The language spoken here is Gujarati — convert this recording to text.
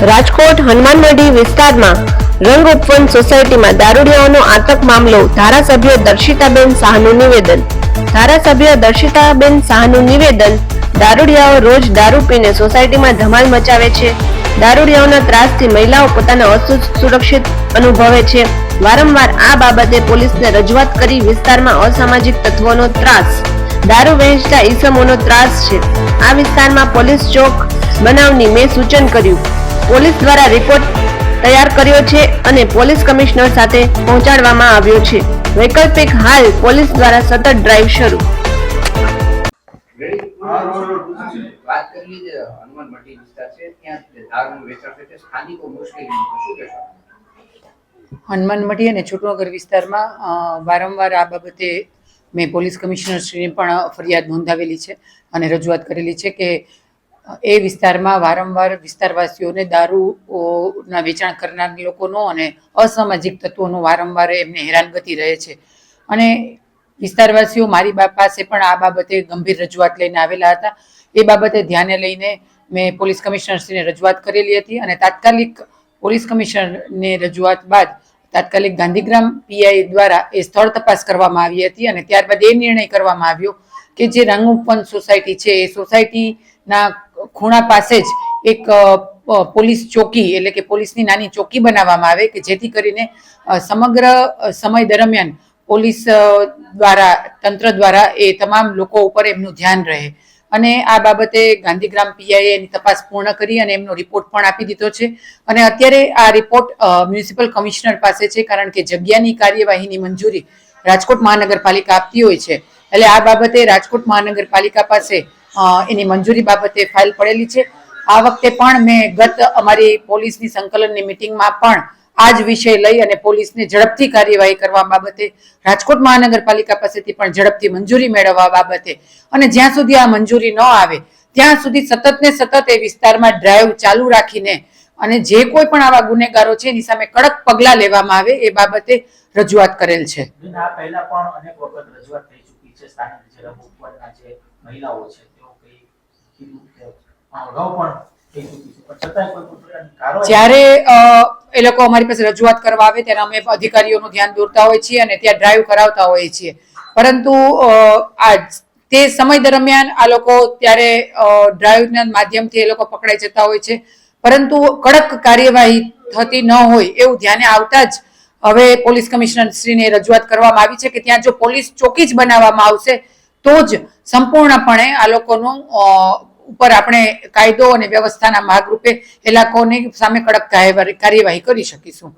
રાજકોટ હનુમાનવાડી વિસ્તારમાં રંગ ઉપવન સોસાયટીમાં દારૂડિયાઓનો આતંક મામલો. ધારાસભ્ય દર્શિતાબેન શાહનું નિવેદન. ધારાસભ્ય દર્શિતાબેન શાહનું નિવેદન. દારૂડિયાઓ રોજ દારૂ પીને સોસાયટીમાં ધમાલ મચાવે છે. દારૂડિયાઓના ત્રાસથી મહિલાઓ પોતાને અસુરક્ષિત અનુભવે છે. વારંવાર આ બાબતે પોલીસને રજૂઆત કરી વિસ્તારમાં અસામાજિક તત્વોનો ત્રાસ, દારૂ વહેંચતા ઈસમોનો ત્રાસ છે. આ વિસ્તારમાં પોલીસ ચોક બનાવની મેં સૂચન કર્યું. પોલીસ દ્વારા રિપોર્ટ તૈયાર કર્યો છે અને પોલીસ કમિશનર સાથે પહોંચાડવામાં આવ્યો છે. વૈકલ્પિક હાલ પોલીસ દ્વારા સતત ડ્રાઈવ શરૂ. વાત કરી લીધી હનુમાનવાડી વિસ્તાર છે, ત્યાં દારૂનું વેચાણ થાય છે, સ્થાનિકો મુશ્કેલી શું કહેશો? હનુમાનવાડી અને છોટનગર વિસ્તારમાં વારંવાર આ બાબતે મેં પોલીસ કમિશનરશ્રીને પણ ફરિયાદ નોંધાવેલી છે અને રજૂઆત કરેલી છે કે એ વિસ્તારમાં વારંવાર વિસ્તારવાસીઓને દારૂના વેચાણ કરનાર લોકોનો અને અસામાજિક તત્વોનો વારંવાર એમને હેરાનગતિ રહે છે. અને વિસ્તારવાસીઓ મારી પાસે પણ આ બાબતે ગંભીર રજૂઆત લઈને આવેલા હતા. એ બાબતે ધ્યાને લઈને મેં પોલીસ કમિશનરશ્રીને રજૂઆત કરેલી હતી અને તાત્કાલિક પોલીસ કમિશનરની રજૂઆત બાદ તાત્કાલિક ગાંધીગ્રામ પીઆઈ દ્વારા એ સ્થળ તપાસ કરવામાં આવી હતી અને ત્યારબાદ એ નિર્ણય કરવામાં આવ્યો કે જે રંગઉપવન સોસાયટી છે એ સોસાયટીના ખૂણા પાસે જ એક પોલીસ ચોકી એટલે કે પોલીસની નાની ચોકી બનાવવામાં આવે કે જેથી કરીને સમગ્ર સમય દરમિયાન પોલીસ દ્વારા તંત્ર દ્વારા એ તમામ લોકો ઉપર એમનું ધ્યાન રહે. અને આ બાબતે ગાંધીગ્રામ પીઆઈએ એની તપાસ પૂર્ણ કરી અને એમનો રિપોર્ટ પણ આપી દીધો છે અને અત્યારે આ રિપોર્ટ મ્યુનિસિપલ કમિશનર પાસે છે, કારણ કે જગ્યાની કાર્યવાહીની મંજૂરી રાજકોટ મહાનગરપાલિકા આપતી હોય છે. એટલે આ બાબતે રાજકોટ મહાનગરપાલિકા પાસે એની મંજૂરી બાબતે ફાઇલ પડેલી છે. આ વખતે પણ મેં ગત અમારી પોલીસની સંકલનની મિટિંગમાં પણ આ જ વિષય લઈ અને પોલીસને ઝડપથી કાર્યવાહી કરવા બાબતે રાજકોટ મહાનગરપાલિકા પાસેથી પણ ઝડપથી મંજૂરી મેળવવા બાબતે અને જ્યાં સુધી આ મંજૂરી ન આવે ત્યાં સુધી સતત ને સતત એ વિસ્તારમાં ડ્રાઈવ ચાલુ રાખીને અને જે કોઈ પણ આવા ગુનેગારો છે એની સામે કડક પગલાં લેવામાં આવે એ બાબતે રજૂઆત કરેલ છે. આ પહેલા પણ અનેક વખત રજૂઆત થઈ ચૂકી છે. સ્થાનિક જે ઉપરના જે મહિલાઓ છે તેઓ કઈ કીધું કે અગાઉ પણ થઈ ચૂકી છે, પણ છતાંય કોઈ કાર્યવાહી જ્યારે એ લોકો અમારી પાસે રજૂઆત કરવા આવે ત્યારે અમે અધિકારીઓનું ધ્યાન દોરતા હોઈએ છીએ અને ત્યાં ડ્રાઈવ કરાવતા હોઈએ છીએ. પરંતુ આ તે સમય દરમિયાન આ લોકો ત્યારે ડ્રાઈવના માધ્યમથી એ લોકો પકડાઈ જતા હોય છે, પરંતુ કડક કાર્યવાહી થતી ન હોય એવું ધ્યાને આવતા જ હવે પોલીસ કમિશનર શ્રીને રજૂઆત કરવામાં આવી છે કે ત્યાં જો પોલીસ ચોકી જ બનાવવામાં આવશે તો જ સંપૂર્ણપણે આ લોકોનું ઉપર આપણે કાયદો અને વ્યવસ્થાના ભાગરૂપે એ લોકોની સામે કડક કાર્યવાહી કરી શકીશું.